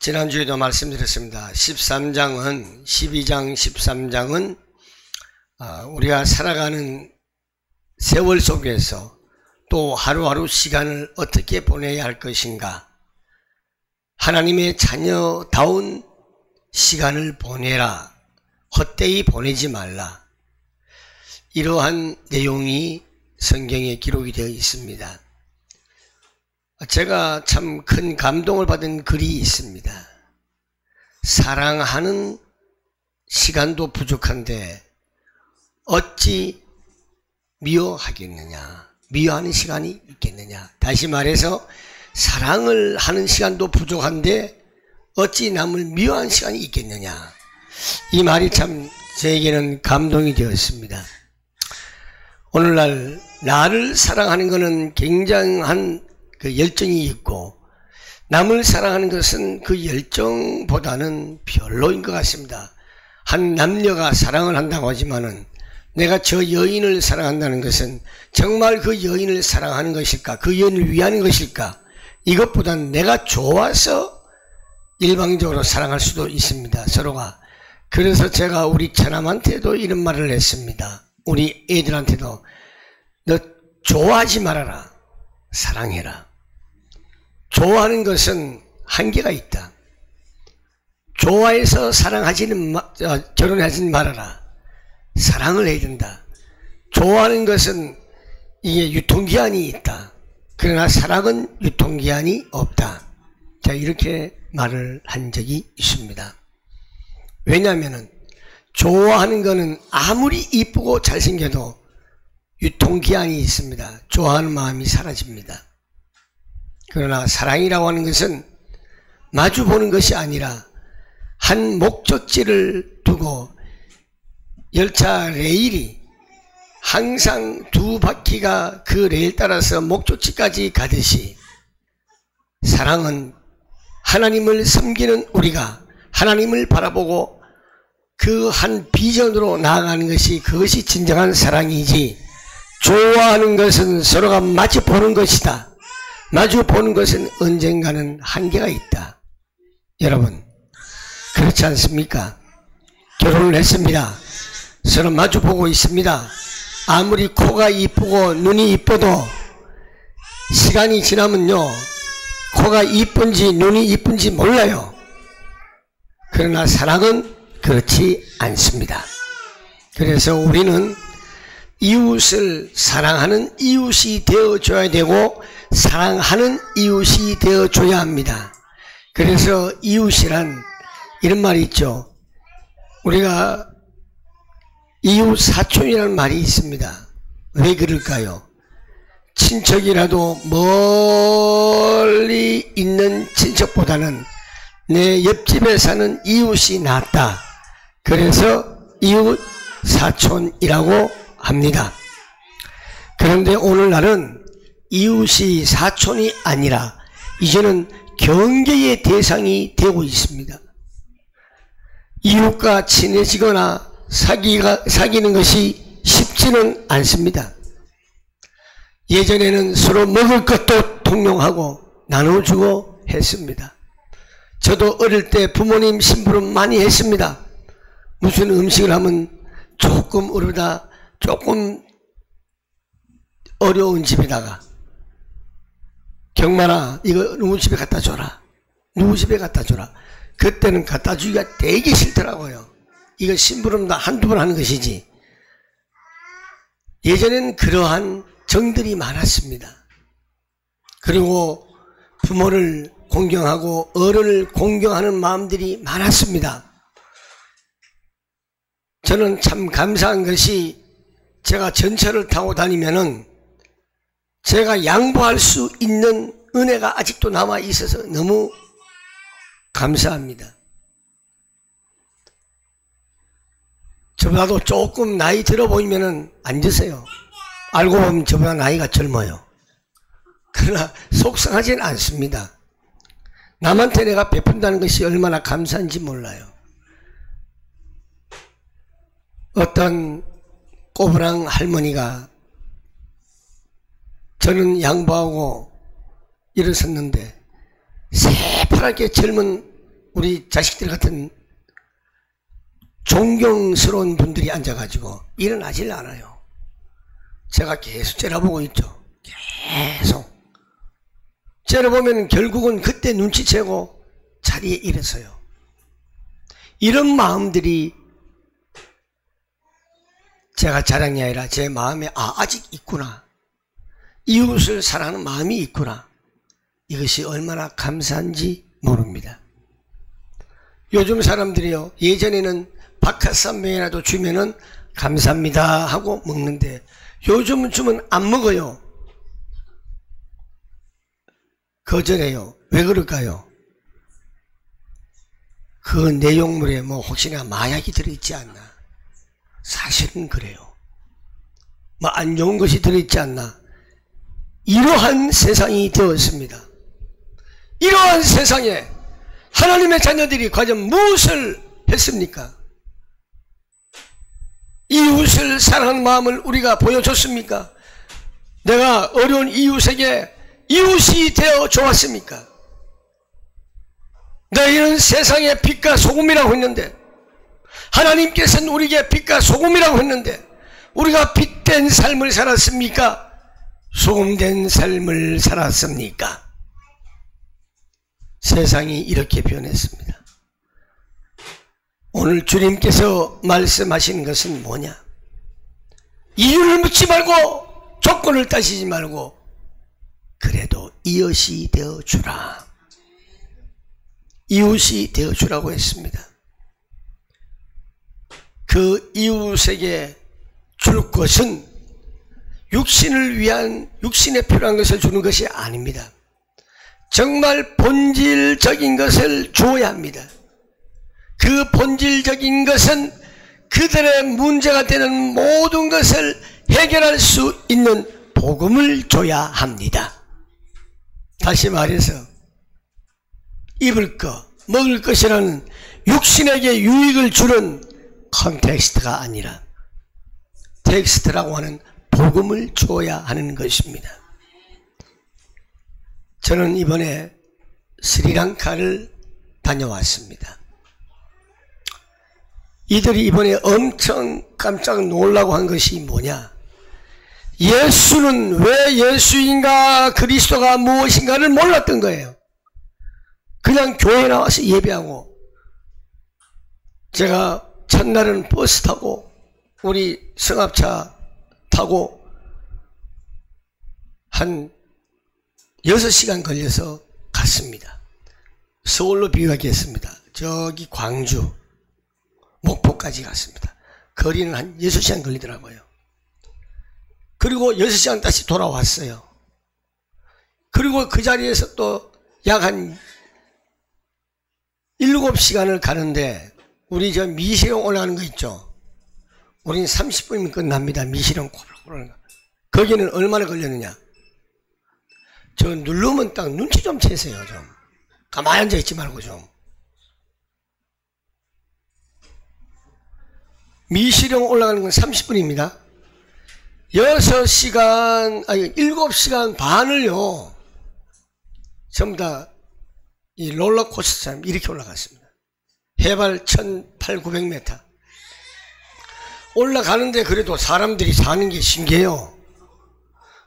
지난주에도 말씀드렸습니다. 12장 13장은 우리가 살아가는 세월 속에서 또 하루하루 시간을 어떻게 보내야 할 것인가, 하나님의 자녀다운 시간을 보내라, 헛되이 보내지 말라, 이러한 내용이 성경에 기록이 되어 있습니다. 제가 참 큰 감동을 받은 글이 있습니다. 사랑하는 시간도 부족한데 어찌 미워하겠느냐, 미워하는 시간이 있겠느냐. 다시 말해서 사랑을 하는 시간도 부족한데 어찌 남을 미워하는 시간이 있겠느냐. 이 말이 참 저에게는 감동이 되었습니다. 오늘날 나를 사랑하는 것은 굉장한 그 열정이 있고, 남을 사랑하는 것은 그 열정보다는 별로인 것 같습니다. 한 남녀가 사랑을 한다고 하지만은 내가 저 여인을 사랑한다는 것은 정말 그 여인을 사랑하는 것일까, 그 여인을 위하는 것일까, 이것보다는 내가 좋아서 일방적으로 사랑할 수도 있습니다, 서로가. 그래서 제가 우리 처남한테도 이런 말을 했습니다. 우리 애들한테도 너 좋아하지 말아라, 사랑해라. 좋아하는 것은 한계가 있다. 좋아해서 결혼하지 말아라. 사랑을 해야 된다. 좋아하는 것은 이게 유통기한이 있다. 그러나 사랑은 유통기한이 없다. 자, 이렇게 말을 한 적이 있습니다. 왜냐하면 좋아하는 것은 아무리 이쁘고 잘생겨도 유통기한이 있습니다. 좋아하는 마음이 사라집니다. 그러나 사랑이라고 하는 것은 마주 보는 것이 아니라 한 목적지를 두고 열차 레일이 항상 두 바퀴가 그 레일 따라서 목적지까지 가듯이, 사랑은 하나님을 섬기는 우리가 하나님을 바라보고 그 한 비전으로 나아가는 것이, 그것이 진정한 사랑이지, 좋아하는 것은 서로가 마주 보는 것이다. 마주 보는 것은 언젠가는 한계가 있다. 여러분, 그렇지 않습니까? 결혼을 했습니다. 서로 마주 보고 있습니다. 아무리 코가 이쁘고 눈이 이뻐도 시간이 지나면요, 코가 이쁜지 눈이 이쁜지 몰라요. 그러나 사랑은 그렇지 않습니다. 그래서 우리는 이웃을 사랑하는 이웃이 되어줘야 되고, 사랑하는 이웃이 되어줘야 합니다. 그래서 이웃이란 이런 말이 있죠. 우리가 이웃 사촌이라는 말이 있습니다. 왜 그럴까요? 친척이라도 멀리 있는 친척보다는 내 옆집에 사는 이웃이 낫다. 그래서 이웃 사촌이라고 합니다. 그런데 오늘날은 이웃이 사촌이 아니라 이제는 경계의 대상이 되고 있습니다. 이웃과 친해지거나 사귀는 것이 쉽지는 않습니다. 예전에는 서로 먹을 것도 통용하고 나눠주고 했습니다. 저도 어릴 때 부모님 심부름 많이 했습니다. 무슨 음식을 하면 조금 어려운 집에다가, 경만아 이거 누구 집에 갖다 줘라, 누구 집에 갖다 줘라. 그때는 갖다 주기가 되게 싫더라고요. 이거 심부름도 한두 번 하는 것이지. 예전엔 그러한 정들이 많았습니다. 그리고 부모를 공경하고 어른을 공경하는 마음들이 많았습니다. 저는 참 감사한 것이, 제가 전철을 타고 다니면은 제가 양보할 수 있는 은혜가 아직도 남아 있어서 너무 감사합니다. 저보다도 조금 나이 들어 보이면은 앉으세요. 알고 보면 저보다 나이가 젊어요. 그러나 속상하지는 않습니다. 남한테 내가 베푼다는 것이 얼마나 감사한지 몰라요. 어떤 꼬부랑 할머니가, 저는 양보하고 일어섰는데 새파랗게 젊은 우리 자식들 같은 존경스러운 분들이 앉아가지고 일어나질 않아요. 제가 계속 째려보고 있죠. 계속 째려보면 결국은 그때 눈치채고 자리에 일어서요. 이런 마음들이 제가 자랑이 아니라 제 마음에 아직 있구나. 이웃을 사랑하는 마음이 있구나. 이것이 얼마나 감사한지 모릅니다. 요즘 사람들이요, 예전에는 박하삼명이라도 주면은 감사합니다 하고 먹는데 요즘은 주면 안 먹어요. 거절해요. 왜 그럴까요? 그 내용물에 뭐 혹시나 마약이 들어있지 않나. 사실은 그래요. 뭐 안 좋은 것이 들어있지 않나. 이러한 세상이 되었습니다. 이러한 세상에 하나님의 자녀들이 과연 무엇을 했습니까? 이웃을 사랑하는 마음을 우리가 보여줬습니까? 내가 어려운 이웃에게 이웃이 되어 좋았습니까? 너희는 세상의 빛과 소금이라고 했는데, 하나님께서는 우리에게 빛과 소금이라고 했는데 우리가 빛된 삶을 살았습니까? 소금된 삶을 살았습니까? 세상이 이렇게 변했습니다. 오늘 주님께서 말씀하시는 것은 뭐냐? 이유를 묻지 말고 조건을 따지지 말고 그래도 이웃이 되어주라. 이웃이 되어주라고 했습니다. 그 이웃에게 줄 것은 육신을 위한, 육신에 필요한 것을 주는 것이 아닙니다. 정말 본질적인 것을 주어야 합니다. 그 본질적인 것은 그들의 문제가 되는 모든 것을 해결할 수 있는 복음을 줘야 합니다. 다시 말해서 입을 것, 먹을 것이라는 육신에게 유익을 주는 컨텍스트가 아니라 텍스트라고 하는 복음을 줘야 하는 것입니다. 저는 이번에 스리랑카를 다녀왔습니다. 이들이 이번에 엄청 깜짝 놀라고 한 것이 뭐냐? 예수는 왜 예수인가 그리스도가 무엇인가를 몰랐던 거예요. 그냥 교회 나와서 예배하고, 제가 첫날은 버스 타고 우리 승합차 타고 한 6시간 걸려서 갔습니다. 서울로 비유하겠습니다. 저기 광주, 목포까지 갔습니다. 거리는 한 6시간 걸리더라고요. 그리고 6시간 다시 돌아왔어요. 그리고 그 자리에서 또 약 한 7시간을 가는데, 우리 저 미시령 올라가는 거 있죠? 우린 30분이면 끝납니다. 미시령 꼬불꼬불. 거기는 얼마나 걸렸느냐? 저 누르면 딱 눈치 좀 채세요. 좀 가만히 앉아있지 말고 좀. 미시령 올라가는 건 30분입니다 6시간 아니 7시간 반을요 전부 다 이 롤러코스터처럼 이렇게 올라갔습니다. 해발 1800~900m 올라가는데 그래도 사람들이 사는 게 신기해요.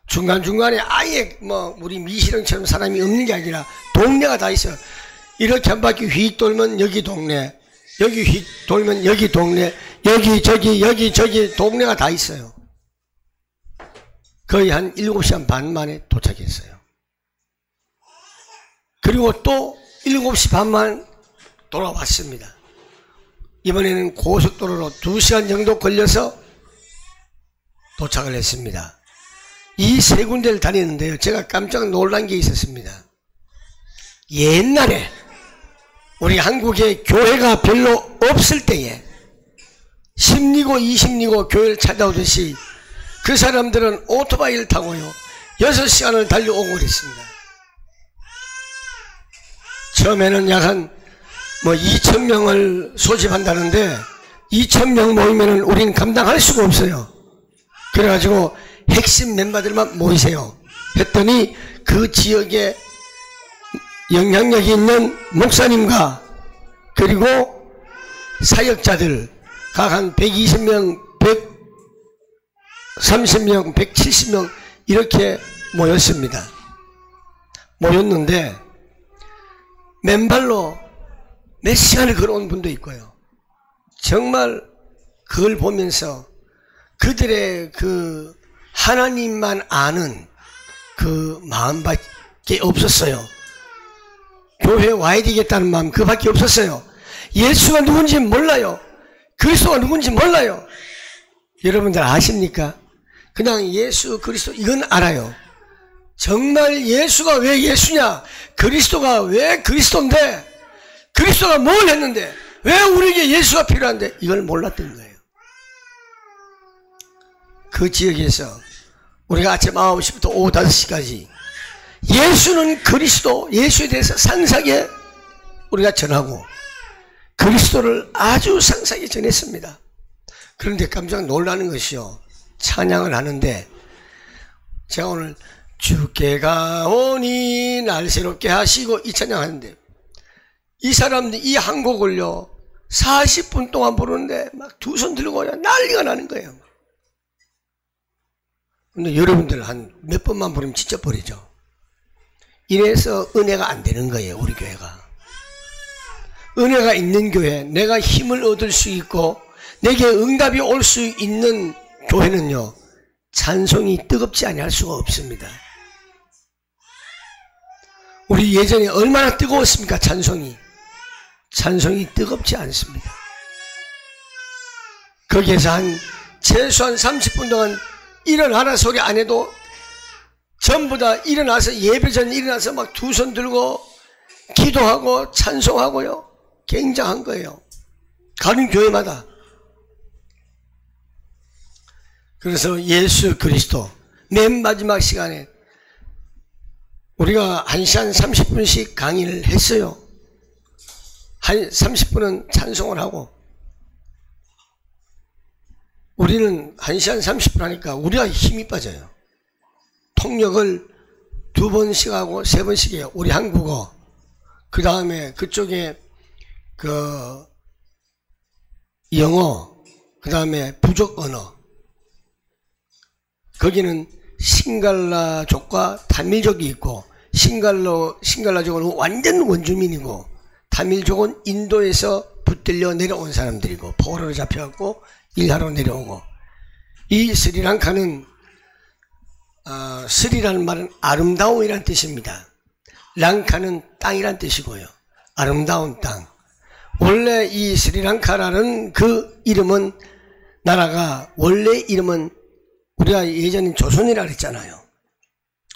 중간중간에 아예 뭐 우리 미시령처럼 사람이 없는 게 아니라 동네가 다 있어요. 이렇게 한 바퀴 휙 돌면 여기 동네, 여기 휙 돌면 여기 동네, 여기 저기 동네가 다 있어요. 거의 한 7시간 반 만에 도착했어요. 그리고 또 7시 반만 돌아왔습니다. 이번에는 고속도로로 2시간 정도 걸려서 도착을 했습니다. 이 세 군데를 다니는데요, 제가 깜짝 놀란 게 있었습니다. 옛날에 우리 한국에 교회가 별로 없을 때에 10리고 20리고 교회를 찾아오듯이 그 사람들은 오토바이를 타고요 6시간을 달려오고 그랬습니다. 처음에는 약 한 2,000명을 소집한다는데 2,000명 모이면은 우린 감당할 수가 없어요. 그래가지고 핵심 멤버들만 모이세요 했더니 그 지역에 영향력이 있는 목사님과 그리고 사역자들 각 한 120명, 130명, 170명 이렇게 모였습니다. 모였는데 맨발로 몇 시간을 걸어온 분도 있고요. 정말 그걸 보면서 그들의 그 하나님만 아는 그 마음밖에 없었어요. 교회에 와야 되겠다는 마음 그밖에 없었어요. 예수가 누군지 몰라요. 그리스도가 누군지 몰라요. 여러분들 아십니까? 그냥 예수 그리스도 이건 알아요. 정말 예수가 왜 예수냐, 그리스도가 왜 그리스도인데, 그리스도가 뭘 했는데 왜 우리에게 예수가 필요한데 이걸 몰랐던 거예요. 그 지역에서 우리가 아침 9시부터 오후 5시까지 예수는 그리스도, 예수에 대해서 상세하게 우리가 전하고 그리스도를 아주 상세하게 전했습니다. 그런데 깜짝 놀라는 것이요, 찬양을 하는데 제가 오늘 주께 가오니 날 새롭게 하시고 이 찬양하는데 이 사람들이 이 한 곡을요 40분 동안 부르는데 막 두 손 들고 난리가 나는 거예요. 근데 여러분들 한 몇 번만 부르면 진짜 버리죠. 이래서 은혜가 안 되는 거예요. 우리 교회가 은혜가 있는 교회, 내가 힘을 얻을 수 있고 내게 응답이 올 수 있는 교회는요 찬송이 뜨겁지 아니할 수가 없습니다. 우리 예전에 얼마나 뜨거웠습니까? 찬송이 뜨겁지 않습니다. 거기에서 한 최소한 30분 동안 일어나라 소리 안 해도 전부 다 일어나서 예배 전에 일어나서 막 두 손 들고 기도하고 찬송하고요. 굉장한 거예요. 가는 교회마다. 그래서 예수 그리스도 맨 마지막 시간에 우리가 1시간 30분씩 강의를 했어요. 한 30분은 찬송을 하고 우리는 1시간 30분 하니까 우리가 힘이 빠져요. 통역을 2번씩 하고 3번씩 해요. 우리 한국어, 그 다음에 그쪽에 그 영어, 그 다음에 부족 언어. 거기는 싱갈라족과 타밀족이 있고 싱갈라족은 완전 원주민이고 타밀족은 인도에서 붙들려 내려온 사람들이고 포로로 잡혀갖고 일하러 내려오고, 이 스리랑카는 스리라는 말은 아름다움이란 뜻입니다. 랑카는 땅이란 뜻이고요. 아름다운 땅. 원래 이 스리랑카라는 그 이름은, 나라가 원래 이름은 우리가 예전에 조선이라고 그랬잖아요.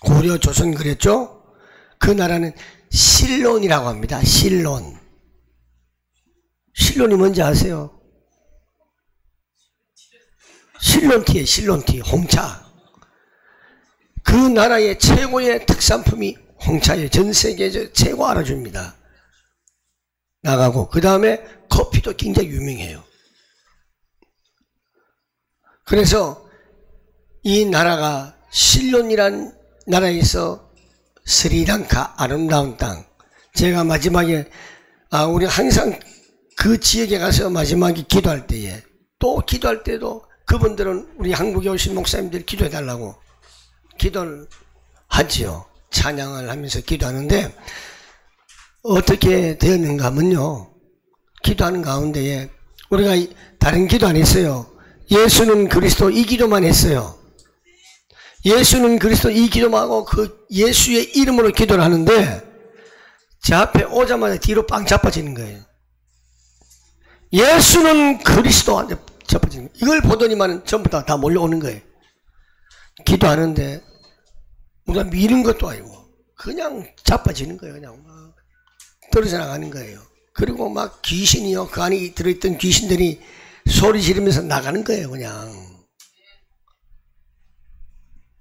고려 조선 그랬죠? 그 나라는 실론이라고 합니다. 실론. 실론이 뭔지 아세요? 실론티에 실론티, 홍차. 그 나라의 최고의 특산품이 홍차예요. 전 세계에서 최고 알아줍니다. 나가고, 그 다음에 커피도 굉장히 유명해요. 그래서 이 나라가 실론이란 나라에서 스리랑카, 아름다운 땅. 제가 마지막에 우리 항상 그 지역에 가서 마지막에 기도할 때에, 또 기도할 때도 그분들은 우리 한국에 오신 목사님들이 기도해 달라고 기도를 하지요. 찬양을 하면서 기도하는데 어떻게 되었는가 하면요, 기도하는 가운데에 우리가 다른 기도 안 했어요. 예수는 그리스도 이 기도만 했어요. 예수는 그리스도 이 기도만 하고 그 예수의 이름으로 기도를 하는데 제 앞에 오자마자 뒤로 빵 자빠지는 거예요. 예수는 그리스도한테 자빠지는 거예요. 이걸 보더니만 전부 다 몰려오는 거예요. 기도하는데 우리가 미는 것도 아니고 그냥 자빠지는 거예요. 그냥 막 떨어져 나가는 거예요. 그리고 막 귀신이요, 그 안에 들어있던 귀신들이 소리 지르면서 나가는 거예요. 그냥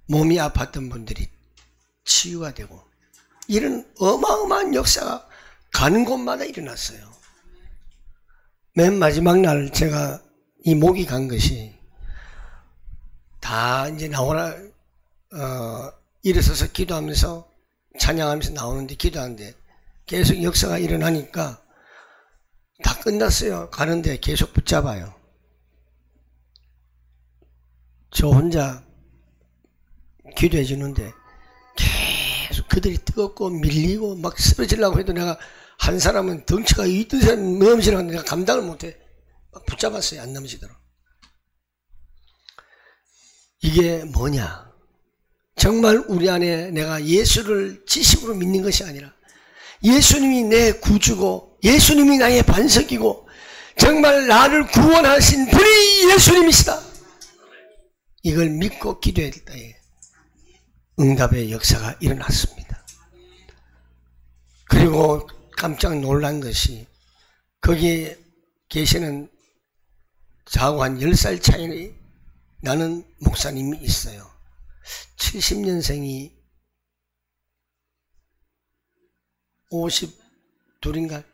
몸이 아팠던 분들이 치유가 되고, 이런 어마어마한 역사가 가는 곳마다 일어났어요. 맨 마지막 날 제가 이 목이 간 것이, 다 이제 나오라 일어서서 기도하면서 찬양하면서 나오는데, 기도하는데 계속 역사가 일어나니까 다 끝났어요. 가는데 계속 붙잡아요. 저 혼자 기도해 주는데 계속 그들이 뜨겁고 밀리고 막 쓰러지려고 해도 내가 한 사람은 덩치가 있던 사람이 넘치라고 내가 감당을 못해. 막 붙잡았어요. 안 넘치도록. 이게 뭐냐? 정말 우리 안에 내가 예수를 지식으로 믿는 것이 아니라 예수님이 내 구주고 예수님이 나의 반석이고 정말 나를 구원하신 분이 예수님이시다. 이걸 믿고 기도할 때에 응답의 역사가 일어났습니다. 그리고 깜짝 놀란 것이 거기에 계시는 저하고 한 10살 차이 나는 목사님이 있어요. 70년생이 52인가?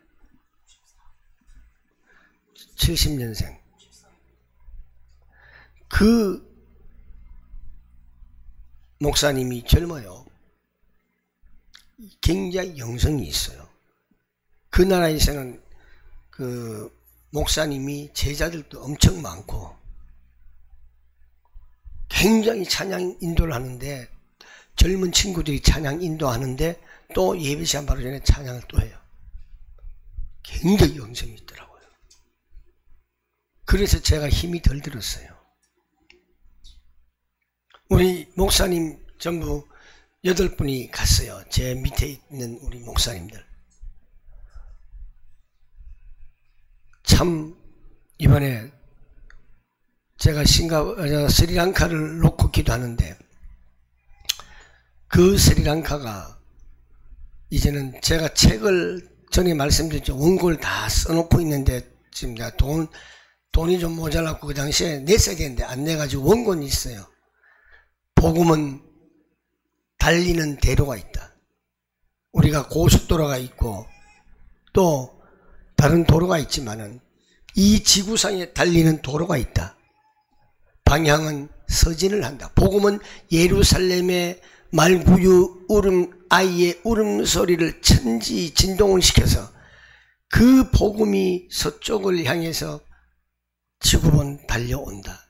70년생. 그 목사님이 젊어요. 굉장히 영성이 있어요. 그 나라에서는 그 목사님이 제자들도 엄청 많고 굉장히 찬양 인도를 하는데 젊은 친구들이 찬양 인도하는데 또 예배 시간 바로 전에 찬양을 또 해요. 굉장히 영성이 있더라고요. 그래서 제가 힘이 덜 들었어요. 우리 목사님 전부 8분이 갔어요. 제 밑에 있는 우리 목사님들. 참 이번에 제가 스리랑카를 놓고 기도하는데 그 스리랑카가 이제는 제가 책을 전에 말씀드렸죠. 원고를 다 써놓고 있는데 지금 내가 돈이 좀 모자랐고 그 당시에 냈어야 되는데 안 내가지고 원고는 있어요. 복음은 달리는 대로가 있다. 우리가 고속도로가 있고 또 다른 도로가 있지만은 이 지구상에 달리는 도로가 있다. 방향은 서진을 한다. 복음은 예루살렘의 말구유 아이의 울음소리를 천지 진동을 시켜서 그 복음이 서쪽을 향해서 지구본 달려온다.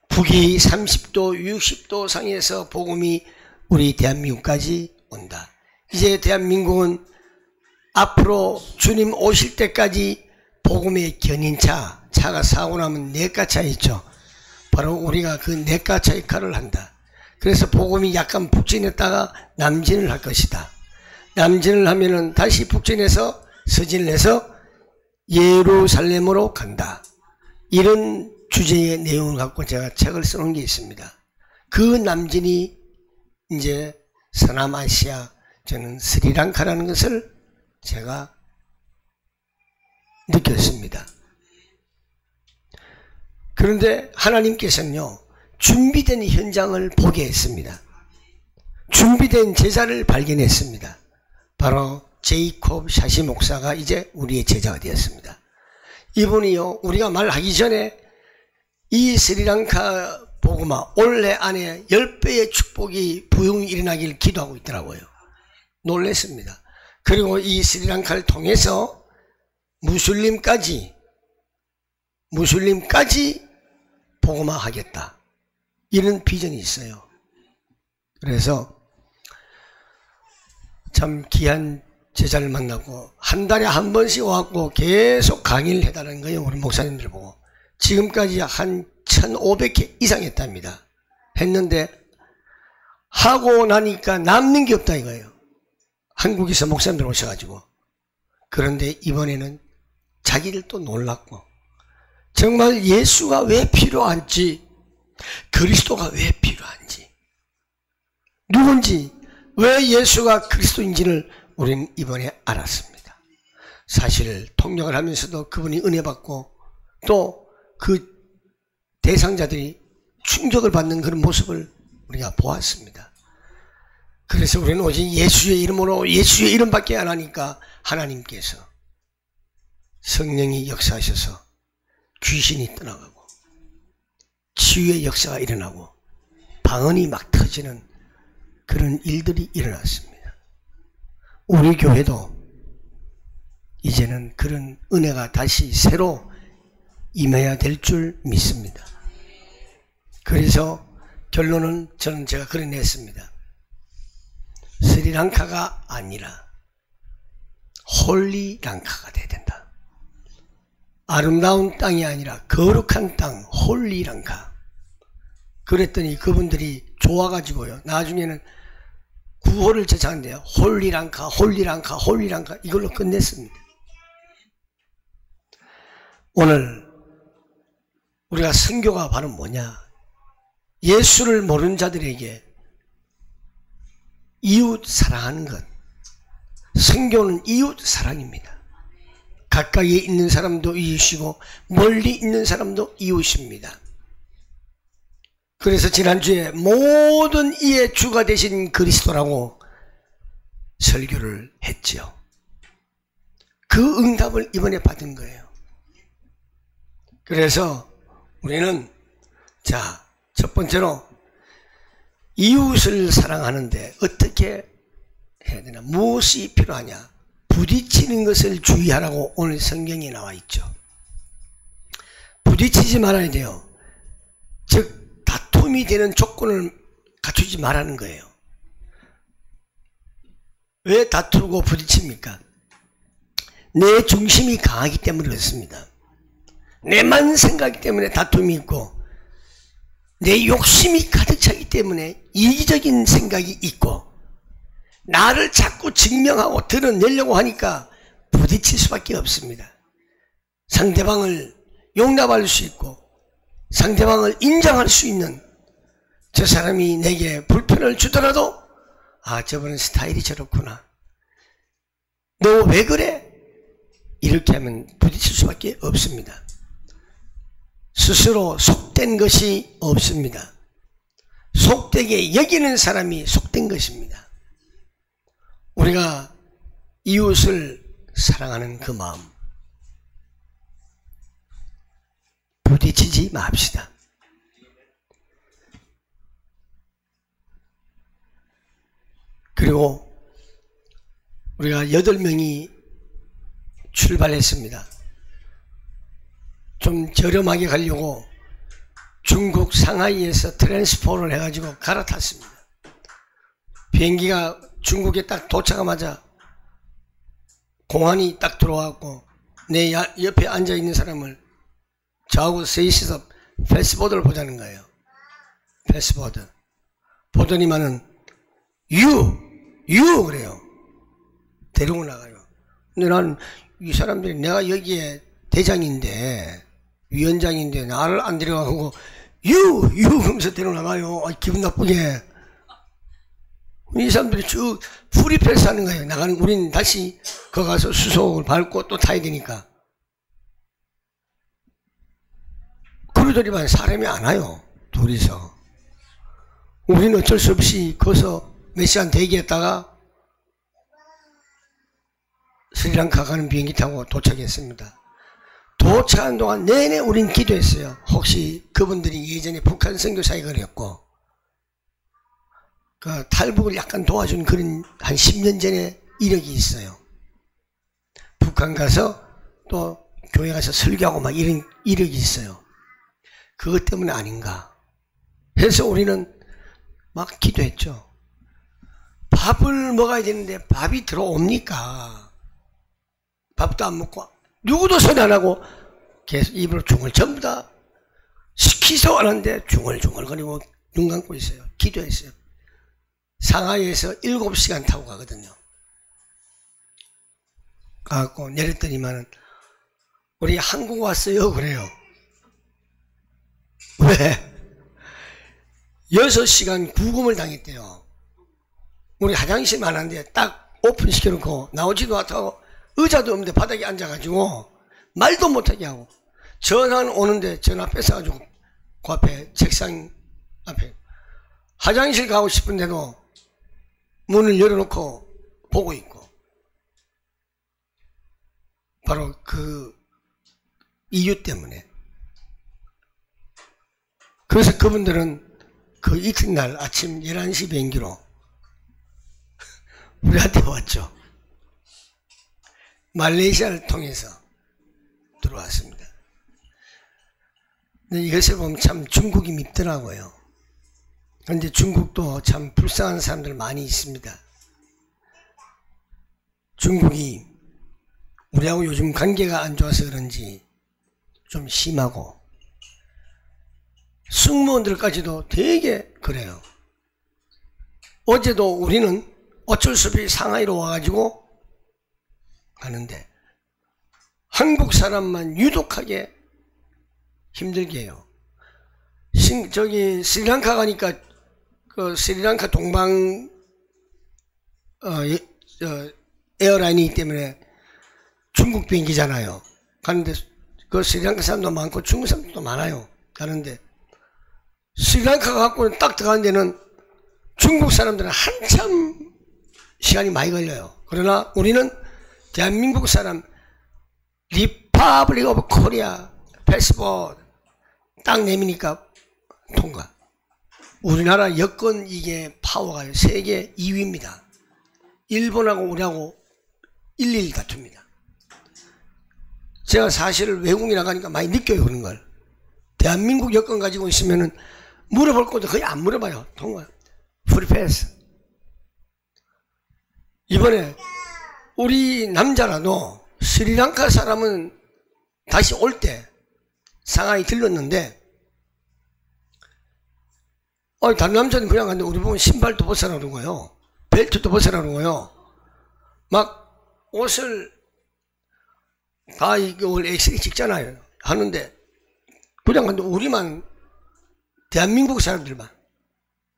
북위 30도 60도 상에서 복음이 우리 대한민국까지 온다. 이제 대한민국은 앞으로 주님 오실 때까지 복음의 견인차, 차가 사고 나면 냇가차 있죠. 바로 우리가 그 냇가차 역할을 한다. 그래서 복음이 약간 북진했다가 남진을 할 것이다. 남진을 하면은 다시 북진해서 서진을 해서 예루살렘으로 간다. 이런 주제의 내용을 갖고 제가 책을 써놓은 게 있습니다. 그 남진이 이제 서남아시아, 저는 스리랑카라는 것을 제가 느꼈습니다. 그런데 하나님께서는요, 준비된 현장을 보게 했습니다. 준비된 제자를 발견했습니다. 바로 제이콥 샤시 목사가 이제 우리의 제자가 되었습니다. 이분이요, 우리가 말하기 전에 이 스리랑카 복음화 올해 안에 10배의 축복이 부흥이 일어나길 기도하고 있더라고요. 놀랐습니다. 그리고 이 스리랑카를 통해서 무슬림까지 복음화 하겠다. 이런 비전이 있어요. 그래서 참 귀한 제자를 만나고 한 달에 한 번씩 와갖고 계속 강의를 해달라는 거예요. 우리 목사님들 보고. 지금까지 한 1500회 이상 했답니다. 했는데 하고 나니까 남는 게 없다 이거예요. 한국에서 목사님들 오셔가지고. 그런데 이번에는 자기들 또 놀랐고 정말 예수가 왜 필요한지, 그리스도가 왜 필요한지, 누군지, 왜 예수가 그리스도인지를 우리는 이번에 알았습니다. 사실 통역을 하면서도 그분이 은혜 받고 또 그 대상자들이 충격을 받는 그런 모습을 우리가 보았습니다. 그래서 우리는 오직 예수의 이름으로, 예수의 이름밖에 안 하니까 하나님께서 성령이 역사하셔서 귀신이 떠나가고 치유의 역사가 일어나고 방언이 막 터지는 그런 일들이 일어났습니다. 우리 교회도 이제는 그런 은혜가 다시 새로 임해야 될 줄 믿습니다. 그래서 결론은 저는 제가 그래 냈습니다. 스리랑카가 아니라 홀리랑카가 돼야 된다. 아름다운 땅이 아니라 거룩한 땅, 홀리랑카. 그랬더니 그분들이 좋아가지고요. 나중에는 구호를 제창한대요. 홀리랑카, 홀리랑카, 홀리랑카. 이걸로 끝냈습니다. 오늘 우리가 선교가 바로 뭐냐? 예수를 모르는 자들에게 이웃 사랑하는 것. 선교는 이웃 사랑입니다. 가까이에 있는 사람도 이웃이고 멀리 있는 사람도 이웃입니다. 그래서 지난주에 모든 이의 주가 되신 그리스도라고 설교를 했지요. 그 응답을 이번에 받은 거예요. 그래서 우리는 자, 첫 번째로 이웃을 사랑하는데 어떻게 해야 되나? 무엇이 필요하냐? 부딪히는 것을 주의하라고 오늘 성경에 나와 있죠. 부딪히지 말아야 돼요. 즉 다툼이 되는 조건을 갖추지 말라는 거예요. 왜 다투고 부딪힙니까? 내 중심이 강하기 때문에 그렇습니다. 내만 생각하기 때문에 다툼이 있고 내 욕심이 가득 차기 때문에 이기적인 생각이 있고 나를 자꾸 증명하고 드러내려고 하니까 부딪힐 수밖에 없습니다. 상대방을 용납할 수 있고 상대방을 인정할 수 있는 저 사람이 내게 불편을 주더라도 아, 저분은 스타일이 저렇구나. 너 왜 그래? 이렇게 하면 부딪힐 수밖에 없습니다. 스스로 속된 것이 없습니다. 속되게 여기는 사람이 속된 것입니다. 우리가 이웃을 사랑하는 그 마음 부딪히지 맙시다. 그리고 우리가 8명이 출발했습니다. 좀 저렴하게 가려고 중국 상하이에서 트랜스포를 해가지고 갈아탔습니다. 비행기가 중국에 딱 도착하자마자 공안이 딱 들어와갖고 내 옆에 앉아있는 사람을 저하고 셋이서 패스보드를 보자는 거예요. 패스보드. 보더니만은 유 그래요. 데리고 나가요. 근데 난 이 사람들이 내가 여기에 대장인데 위원장인데 나를 안 데려가고 유 하면서 데리고 나가요. 기분 나쁘게. 이 사람들이 쭉 프리패스 하는 거예요. 나가는, 우린 다시 거기 가서 수속을 밟고 또 타야 되니까. 그러더니만 사람이 안 와요. 둘이서. 우리는 어쩔 수 없이 거기서 몇 시간 대기했다가 스리랑카 가는 비행기 타고 도착했습니다. 도착한 동안 내내 우린 기도했어요. 혹시 그분들이 예전에 북한 선교 사역을 했고 그 탈북을 약간 도와준 그런 한 10년 전에 이력이 있어요. 북한 가서 또 교회 가서 설교하고 막 이런 이력이 있어요. 그것 때문에 아닌가 해서 우리는 막 기도했죠. 밥을 먹어야 되는데 밥이 들어옵니까? 밥도 안 먹고 누구도 소리 안 하고 계속 입으로 중을 전부 다 시키서 하는데 중얼중얼거리고 눈 감고 있어요. 기도했어요. 상하이에서 7시간 타고 가거든요. 가갖고 내렸더니만은 우리 한국 왔어요 그래요. 왜? 6시간 구금을 당했대요. 우리 화장실만 한데 딱 오픈 시켜놓고 나오지도 못하고 의자도 없는데 바닥에 앉아가지고 말도 못하게 하고 전화는 오는데 전화 뺏어가지고 그 앞에 책상 앞에 화장실 가고 싶은데도 문을 열어놓고 보고 있고 바로 그 이유 때문에. 그래서 그분들은 그 이튿날 아침 11시 비행기로 우리한테 왔죠. 말레이시아를 통해서 들어왔습니다. 근데 이것을 보면 참 중국이 밉더라고요. 그런데 중국도 참 불쌍한 사람들 많이 있습니다. 중국이 우리하고 요즘 관계가 안 좋아서 그런지 좀 심하고 승무원들까지도 되게 그래요. 어제도 우리는 어쩔 수 없이 상하이로 와가지고 가는데 한국 사람만 유독하게 힘들게 해요. 저기 스리랑카 가니까 그 스리랑카 동방 에어라인이기 때문에 중국 비행기잖아요. 가는데 그 스리랑카 사람도 많고 중국 사람도 많아요. 가는데 스리랑카 갖고는 딱 들어가는 데는 중국 사람들은 한참 시간이 많이 걸려요. 그러나 우리는 대한민국 사람 리퍼블릭 오브 코리아 패스포트 딱 내미니까 통과. 우리나라 여권 이게 파워가 세계 2위입니다. 일본하고 우리하고 1, 2 다툽니다. 제가 사실 외국에 나가니까 많이 느껴요, 그런 걸. 대한민국 여권 가지고 있으면은 물어볼 것도 거의 안 물어봐요. 통과. 프리패스. 이번에 우리 남자라도 스리랑카 사람은 다시 올 때 상하이 들렀는데 다른 남자는 그냥 갔는데 우리 보면 신발도 벗으라는 거예요. 벨트도 벗으라는 거예요. 막 옷을 다 이걸 엑스레이 찍잖아요. 하는데 그냥 갔는데 우리만 대한민국 사람들만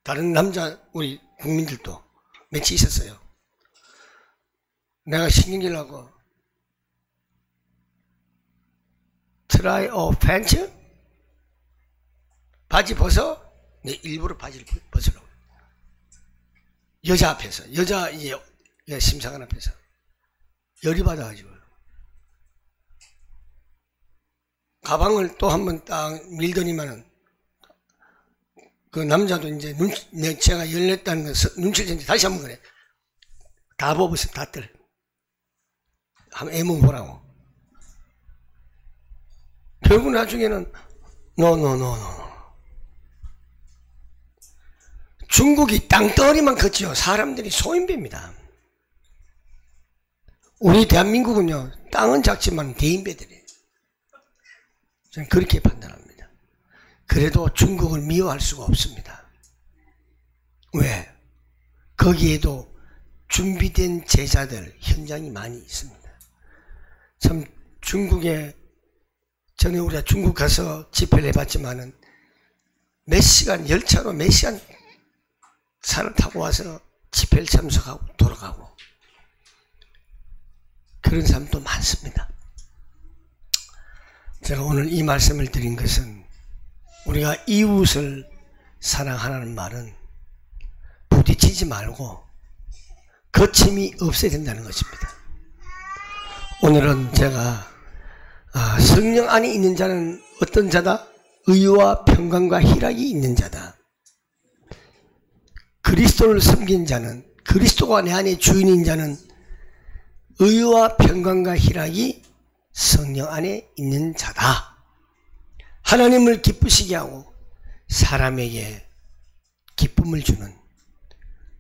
다른 남자 우리 국민들도 며칠 있었어요. 내가 신경질나고 트라이 팬츠? 바지 벗어? 내 일부러 바지를 벗으라고. 여자 앞에서 여자 심사관 앞에서 열이 받아가지고 가방을 또 한번 딱 밀더니만은 그 남자도 이제 제가 열렸다는 거 눈치를 챘는데 다시 한번 그래. 다 뽑았어, 다들. 한번 애몸 보라고. 결국 나중에는 노. 중국이 땅덩어리만 컸지요. 사람들이 소인배입니다. 우리 대한민국은요, 땅은 작지만 대인배들이에요. 저는 그렇게 판단합니다. 그래도 중국을 미워할 수가 없습니다. 왜? 거기에도 준비된 제자들 현장이 많이 있습니다. 참 중국에 전에 우리가 중국 가서 집회를 해봤지만은 몇 시간 열차로 몇 시간 차를 타고 와서 집회를 참석하고 돌아가고 그런 사람도 많습니다. 제가 오늘 이 말씀을 드린 것은 우리가 이웃을 사랑하라는 말은 부딪히지 말고 거침이 없어야 된다는 것입니다. 오늘은 제가 성령 안에 있는 자는 어떤 자다? 의와 평강과 희락이 있는 자다. 그리스도를 섬긴 자는, 그리스도가 내 안에 주인인 자는 의와 평강과 희락이 성령 안에 있는 자다. 하나님을 기쁘시게 하고 사람에게 기쁨을 주는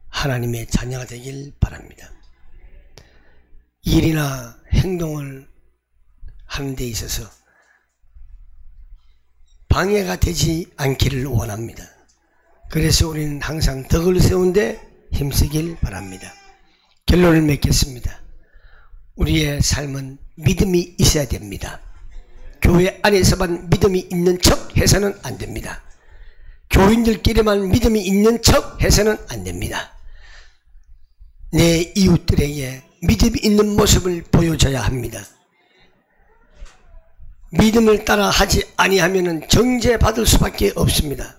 하나님의 자녀가 되길 바랍니다. 일이나 행동을 하는 데 있어서 방해가 되지 않기를 원합니다. 그래서 우리는 항상 덕을 세운데 힘쓰길 바랍니다. 결론을 맺겠습니다. 우리의 삶은 믿음이 있어야 됩니다. 교회 안에서만 믿음이 있는 척 해서는 안 됩니다. 교인들끼리만 믿음이 있는 척 해서는 안 됩니다. 내 이웃들에게 믿음이 있는 모습을 보여줘야 합니다. 믿음을 따라 하지 아니하면 정죄받을 수밖에 없습니다.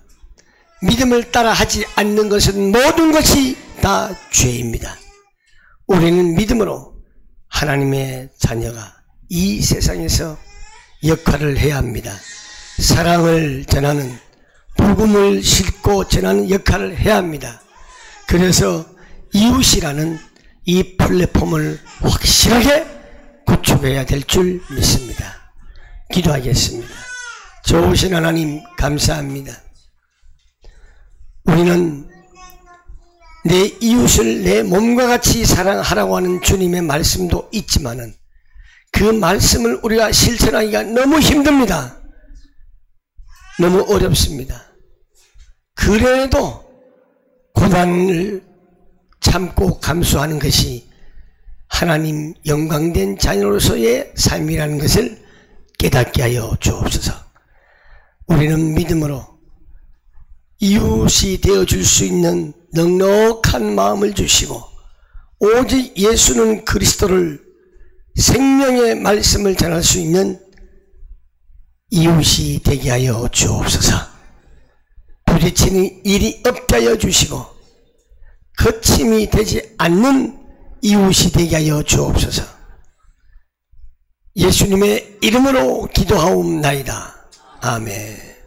믿음을 따라 하지 않는 것은 모든 것이 다 죄입니다. 우리는 믿음으로 하나님의 자녀가 이 세상에서 역할을 해야 합니다. 사랑을 전하는, 복음을 싣고 전하는 역할을 해야 합니다. 그래서 이웃이라는 이 플랫폼을 확실하게 구축해야 될 줄 믿습니다. 기도하겠습니다. 좋으신 하나님 감사합니다. 우리는 내 이웃을 내 몸과 같이 사랑하라고 하는 주님의 말씀도 있지만은 그 말씀을 우리가 실천하기가 너무 힘듭니다. 너무 어렵습니다. 그래도 고난을 참고 감수하는 것이 하나님 영광된 자녀로서의 삶이라는 것을 깨닫게 하여 주옵소서. 우리는 믿음으로 이웃이 되어줄 수 있는 넉넉한 마음을 주시고 오직 예수는 그리스도를 생명의 말씀을 전할 수 있는 이웃이 되게 하여 주옵소서. 부딪히는 일이 없게 하여 주시고 거침이 되지 않는 이웃이 되게 하여 주옵소서. 예수님의 이름으로 기도하옵나이다. 아멘.